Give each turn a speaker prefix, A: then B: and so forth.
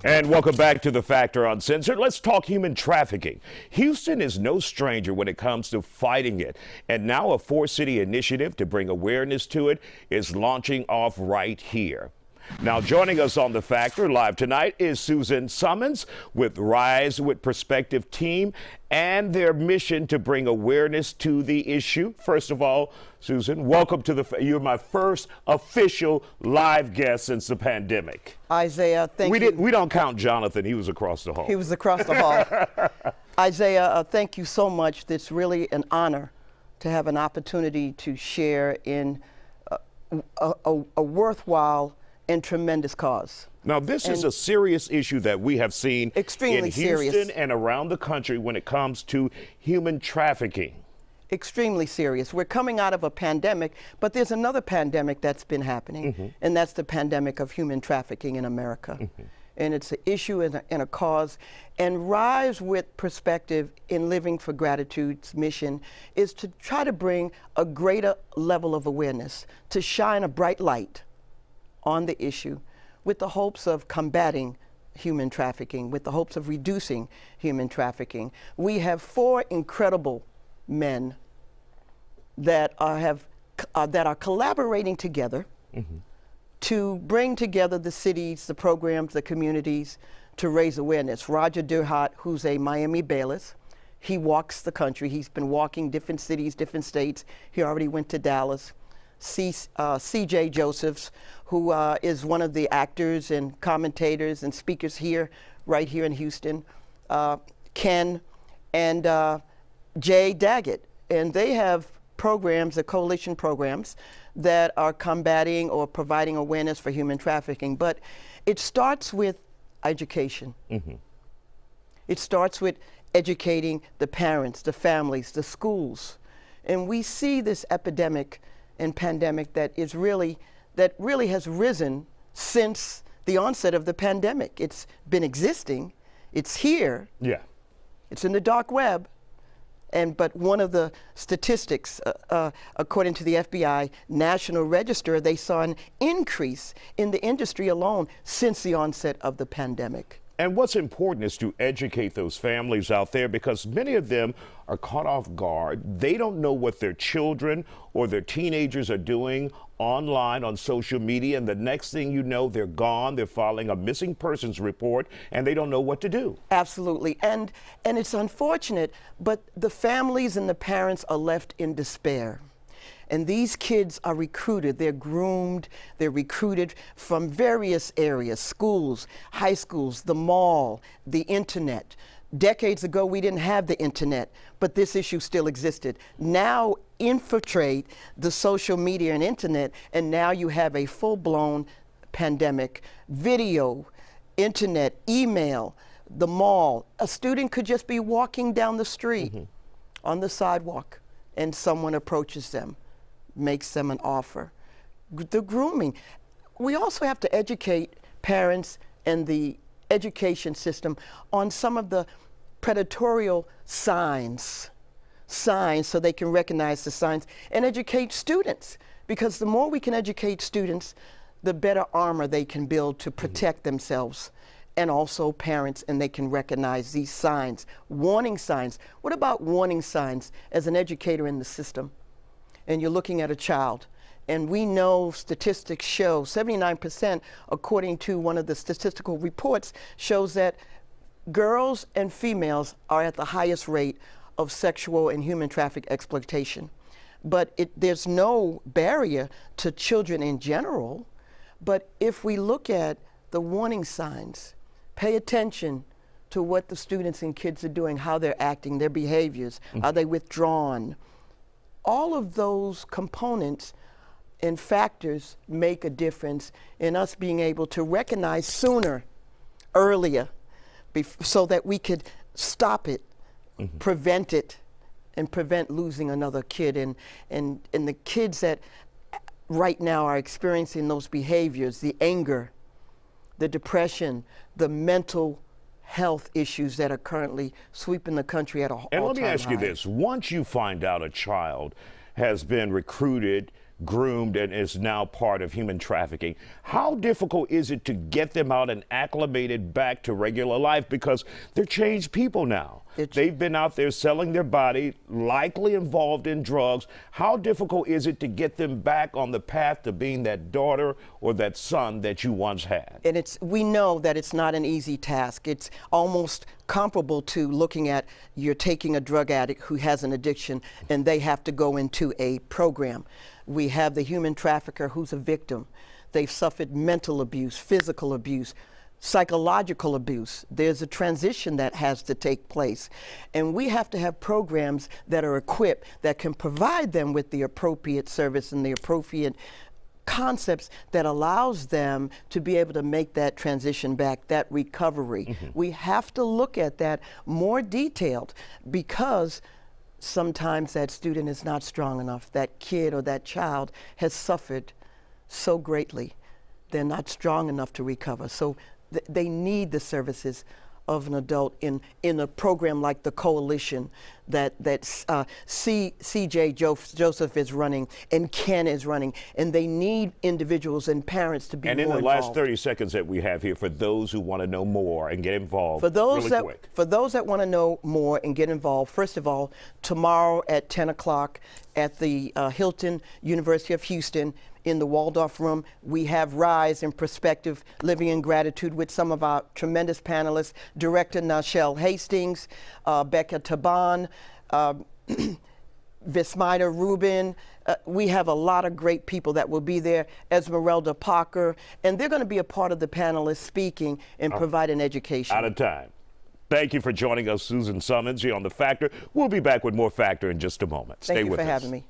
A: And welcome back to The Factor Uncensored. Let's talk human trafficking. Houston is no stranger when it comes to fighting it. And now a four-city initiative to bring awareness to it is launching off right here. Now, joining us on The Factor live tonight is Susan Summons with Rise with Perspective team and their mission to bring awareness to the issue. First of all, Susan, welcome to you're my first official live guest since the pandemic.
B: Isaiah, thank you.
A: We don't count Jonathan. He was across the hall.
B: He was across the hall. Isaiah, thank you so much. It's really an honor to have an opportunity to share in a worthwhile and tremendous cause.
A: Now, this is a serious issue that we have seen
B: extremely
A: in Houston
B: serious.
A: And around the country when it comes to human trafficking. Extremely
B: serious. We're coming out of a pandemic, but there's another pandemic that's been happening, and that's the pandemic of human trafficking in America. And it's an issue and a cause. And Rise with Perspective in Living for Gratitude's mission is to try to bring a greater level of awareness, to shine a bright light on the issue with the hopes of combating human trafficking, with the hopes of reducing human trafficking. We have four incredible men that are collaborating together to bring together the cities, the programs, the communities to raise awareness. Roger Durhat, who's a Miami bailiff, he walks the country. He's been walking different cities, different states. He already went to Dallas. C.J. Josephs, who is one of the actors and commentators and speakers here, right here in Houston, Ken, and Jay Daggett. And they have programs, coalition programs, that are combating or providing awareness for human trafficking. But it starts with education. It starts with educating the parents, the families, the schools. And we see this epidemic and pandemic that really has risen since the onset of the pandemic. It's been existing, it's here, it's in the dark web, but one of the statistics, according to the FBI National Register, they saw an increase in the industry alone since the onset of the pandemic.
A: And what's important is to educate those families out there, because many of them are caught off guard. They don't know what their children or their teenagers are doing online on social media, and the next thing you know, they're gone. They're filing a missing persons report, and they don't know what to do.
B: Absolutely, and it's unfortunate, but the families and the parents are left in despair. And these kids are recruited, they're groomed, they're recruited from various areas, schools, high schools, the mall, the internet. Decades ago, we didn't have the internet, but this issue still existed. Now infiltrate the social media and internet, and now you have a full-blown pandemic. Video, internet, email, the mall. A student could just be walking down the street on the sidewalk, and someone approaches them, makes them an offer. The grooming. We also have to educate parents and the education system on some of the predatorial signs so they can recognize the signs, and educate students, because the more we can educate students, the better armor they can build to protect themselves, and also parents, and they can recognize these signs, warning signs. What about warning signs as an educator in the system? And you're looking at a child, and we know statistics show 79%, according to one of the statistical reports, shows that girls and females are at the highest rate of sexual and human traffic exploitation. But there's no barrier to children in general. But if we look at the warning signs, pay attention to what the students and kids are doing, how they're acting, their behaviors, are they withdrawn? All of those components and factors make a difference in us being able to recognize sooner, earlier, so that we could stop it, prevent it, and prevent losing another kid. And the kids that right now are experiencing those behaviors, the anger, the depression, the mental health issues that are currently sweeping the country at an all-time high.
A: And let me ask you this. Once you find out a child has been recruited, groomed and is now part of human trafficking. How difficult is it to get them out and acclimated back to regular life, because they're changed people now? They've been out there selling their body, likely involved in drugs. How difficult is it to get them back on the path to being that daughter or that son that you once had?
B: And we know that it's not an easy task. It's almost comparable to looking at you're taking a drug addict who has an addiction and they have to go into a program. We have the human trafficker who's a victim. They've suffered mental abuse, physical abuse, psychological abuse. There's a transition that has to take place. And we have to have programs that are equipped that can provide them with the appropriate service and the appropriate concepts that allows them to be able to make that transition back, that recovery. We have to look at that more detailed, because sometimes that student is not strong enough. That kid or that child has suffered so greatly. They're not strong enough to recover. So they need the services of an adult in a program like the coalition that CJ Joseph is running and Ken is running, and they need individuals and parents to be more involved.
A: And in the last 30 seconds that we have here, for those who want to know more and get involved,
B: for those
A: really
B: that want to know more and get involved, first of all, tomorrow at 10 o'clock at the Hilton University of Houston, in the Waldorf Room, we have Rise in Perspective, Living in Gratitude, with some of our tremendous panelists, Director Nachelle Hastings, Becca Taban, Vismida Rubin. We have a lot of great people that will be there, Esmeralda Parker, and they're going to be a part of the panelists speaking and provide an education.
A: Out of time. Thank you for joining us, Susan Summons, here on The Factor. We'll be back with more Factor in just a moment. Stay with us.
B: Thank you for having me.